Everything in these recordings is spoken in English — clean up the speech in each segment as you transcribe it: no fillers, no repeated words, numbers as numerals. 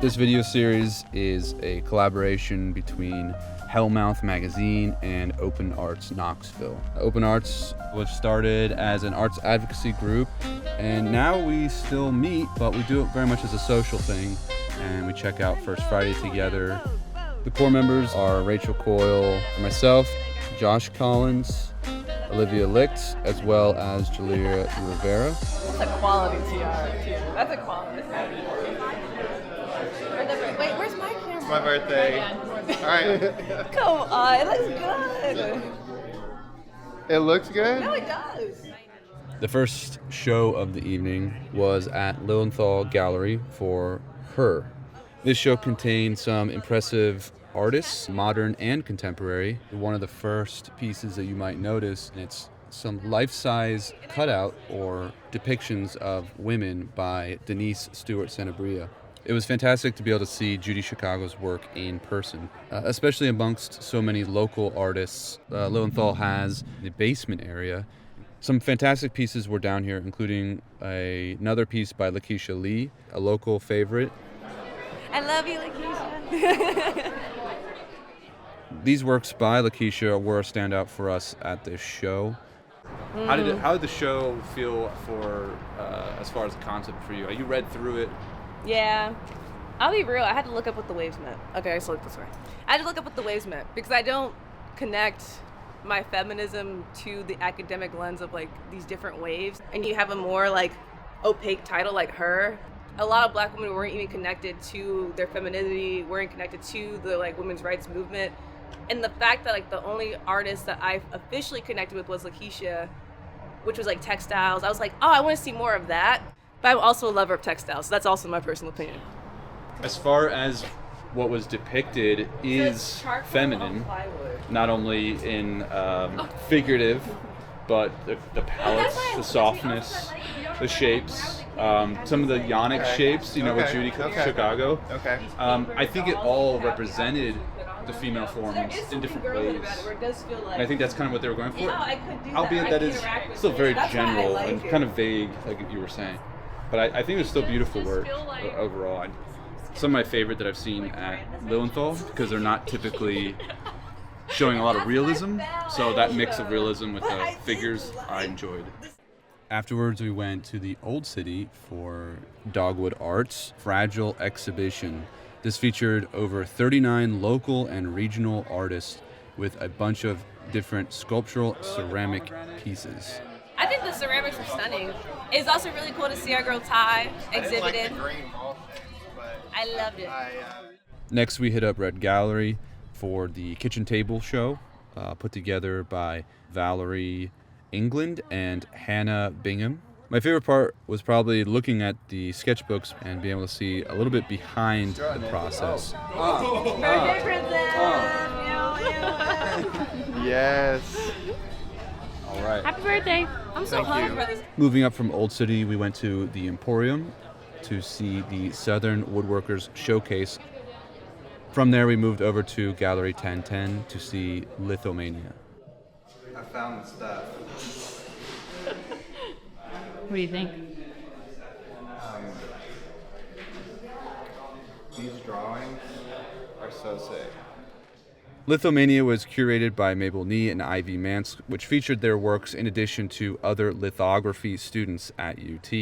This video series is a collaboration between Hellmouth Magazine and Open Arts Knoxville. Open Arts was started as an arts advocacy group, and now we still meet, but we do it very much as a social thing, and we check out First Friday together. The core members are Rachel Coyle, myself, Josh Collins, Olivia Licht, as well as Jaleria Rivera. That's a quality tiara, too. That's a quality. Wait, where's my camera? It's my birthday. All right. Come on, it looks good. It looks good? No, it does. The first show of the evening was at Lilienthal Gallery for Her. This show contained some impressive artists, modern and contemporary. One of the first pieces that you might notice, it's some life-size cutout or depictions of women by Denise Stewart Sanabria. It was fantastic to be able to see Judy Chicago's work in person, especially amongst so many local artists. Lilienthal has the basement area. Some fantastic pieces were down here, including another piece by Lakeisha Lee, a local favorite. I love you, Lakeisha. These works by Lakeisha were a standout for us at this show. How did the show feel for as far as the concept for you? You read through it. Yeah. I'll be real, I had to look up what the waves meant. Okay, so look this way. I had to look up what the waves meant because I don't connect my feminism to the academic lens of like these different waves. And you have a more like opaque title like Her. A lot of black women weren't even connected to their femininity, weren't connected to the like women's rights movement. And the fact that like the only artist that I officially connected with was Lakeisha, which was like textiles. I was like, oh, I want to see more of that. But I'm also a lover of textiles, so that's also my personal opinion. As far as what was depicted is feminine, not only in figurative, but the palettes, the softness, the shapes, some of the ionic shapes, with Judy Chicago. Okay. I think it all represented the female forms in different ways. And I think that's kind of what they were going for. Albeit that is still very general and kind of vague, like you were saying. But I think it's still beautiful work overall. Some of my favorite that I've seen at Lilienthal, because they're not typically showing a lot of realism, so that mix of realism with the figures I enjoyed. Afterwards, we went to the Old City for Dogwood Art's Fragile exhibition. This featured over 39 local and regional artists with a bunch of different sculptural ceramic pieces. I think the ceramics are stunning. It's also really cool to see our girl Ty exhibited. I loved it. Next, we hit up Red Gallery for the kitchen table show, put together by Valerie England and Hannah Bingham. My favorite part was probably looking at the sketchbooks and being able to see a little bit behind the process. Birthday princess! Yes. All right. Happy birthday. I'm so hungry for this. Moving up from Old City, we went to the Emporium to see the Southern Woodworkers Showcase. From there, we moved over to Gallery 1010 to see Lithomania. I found the stuff. What do you think? These drawings are so sick. Lithomania was curated by Mabel Nee and Ivy Mansk, which featured their works in addition to other lithography students at UT.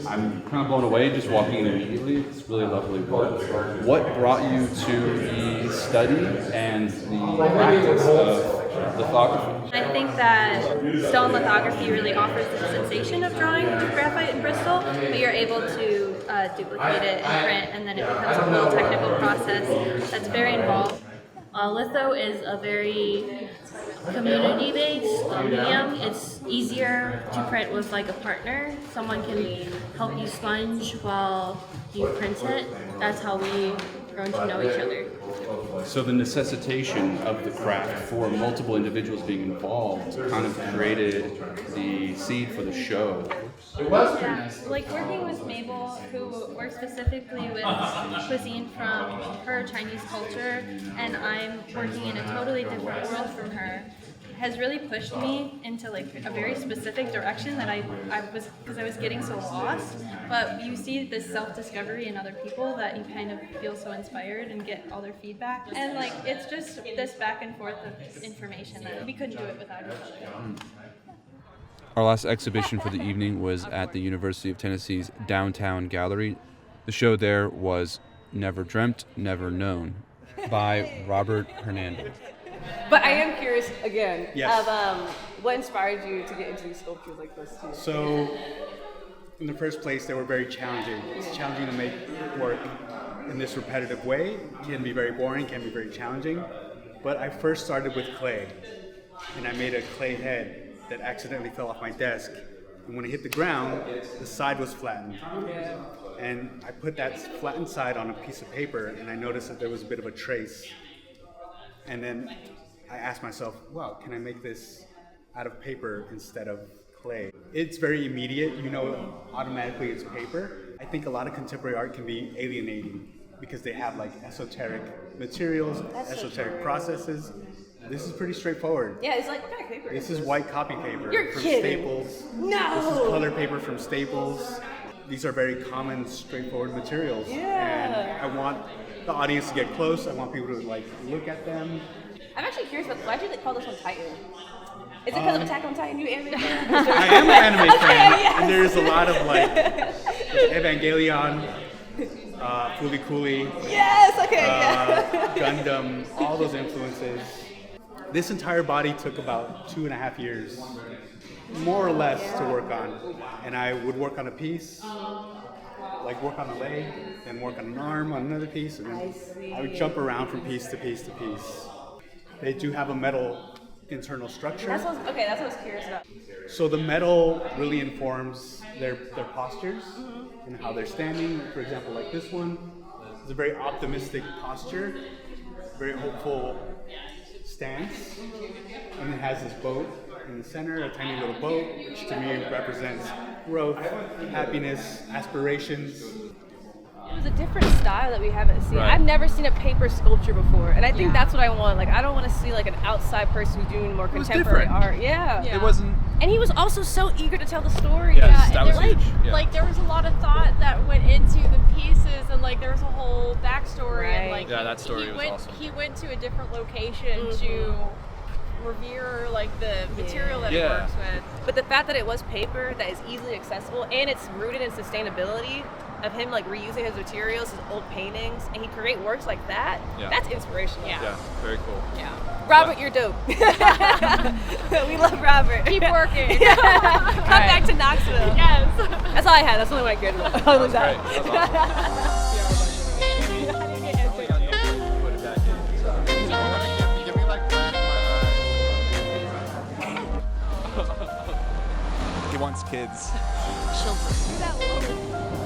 I'm kind of blown away just walking in immediately. It's really lovely work. What brought you to the study and the practice of lithography? I think that stone lithography really offers the sensation of drawing with graphite and Bristol, but you're able to duplicate it and print, and then it becomes a whole technical process that's very involved. Litho is a very community-based medium. It's easier to print with like a partner. Someone can help you sponge while you print it. That's how we grown to know each other. So the necessitation of the craft for multiple individuals being involved kind of created the seed for the show. Yeah, like working with Mabel, who works specifically with cuisine from her Chinese culture, and I'm working in a totally different world from her. has really pushed me into like a very specific direction that I was, because I was getting so lost. But you see this self-discovery in other people that you kind of feel so inspired and get all their feedback. And like it's just this back and forth of information that we couldn't do it without each other. Our last exhibition for the evening was at the University of Tennessee's Downtown Gallery. The show there was Never Dreamt, Never Known by Robert Hernandez. But I am curious, again, Yes. of what inspired you to get into these sculptures like this too? So, in the first place, they were very challenging. It's challenging to make work in this repetitive way. It can be very boring, can be very challenging. But I first started with clay, and I made a clay head that accidentally fell off my desk. And when it hit the ground, the side was flattened. And I put that flattened side on a piece of paper, and I noticed that there was a bit of a trace. And then I asked myself, well, can I make this out of paper instead of clay? It's very immediate, you know automatically it's paper. I think a lot of contemporary art can be alienating because they have like esoteric materials, esoteric processes. This is pretty straightforward. Yeah, it's like, what kind of paper? This is white copy paper You're from kidding. Staples. No! This is color paper from Staples. These are very common, straightforward materials. Yeah. And I want the audience to get close. I want people to like look at them. I'm actually curious about why do they call this one Titan? Is it because of Attack on Titan, you anime fan? I am an anime fan, yes. and there's a lot of like Evangelion, Fooly Cooly, Yes, okay, yeah. Gundam, all those influences. This entire body took about 2.5 years, more or less, to work on. And I would work on a piece, like work on a leg, then work on an arm on another piece, and then I would jump around from piece to piece to piece. They do have a metal internal structure. That's what I was curious about. So the metal really informs their postures and how they're standing. For example, like this one is a very optimistic posture, very hopeful stance, and it has this boat in the center, a tiny little boat, which to me represents growth, happiness, aspirations. It was a different style that we haven't seen. Right. I've never seen a paper sculpture before, and I think Yeah. that's what I want. Like, I don't want to see like an outside person who's doing more was contemporary different. art. Yeah. Yeah. It wasn't. And he was also so eager to tell the story. Yes, Yeah, that and was there, huge. Yeah. like there was a lot of thought that went into the pieces, and like there was a whole backstory, and Right. like Yeah, that story was awesome. He went to a different location to revere like the material that he Yeah. works with. But the fact that it was paper that is easily accessible and it's rooted in sustainability of him like reusing his materials, his old paintings, and he create works like that, Yeah. that's inspirational. Yeah. Yeah, very cool. Yeah, Robert, you're dope. We love Robert. keep working. Come back to Knoxville. Yes. That's all I had. That's the only one I cared about. Other than Great. that. That was awesome. Give me like He wants kids. Children.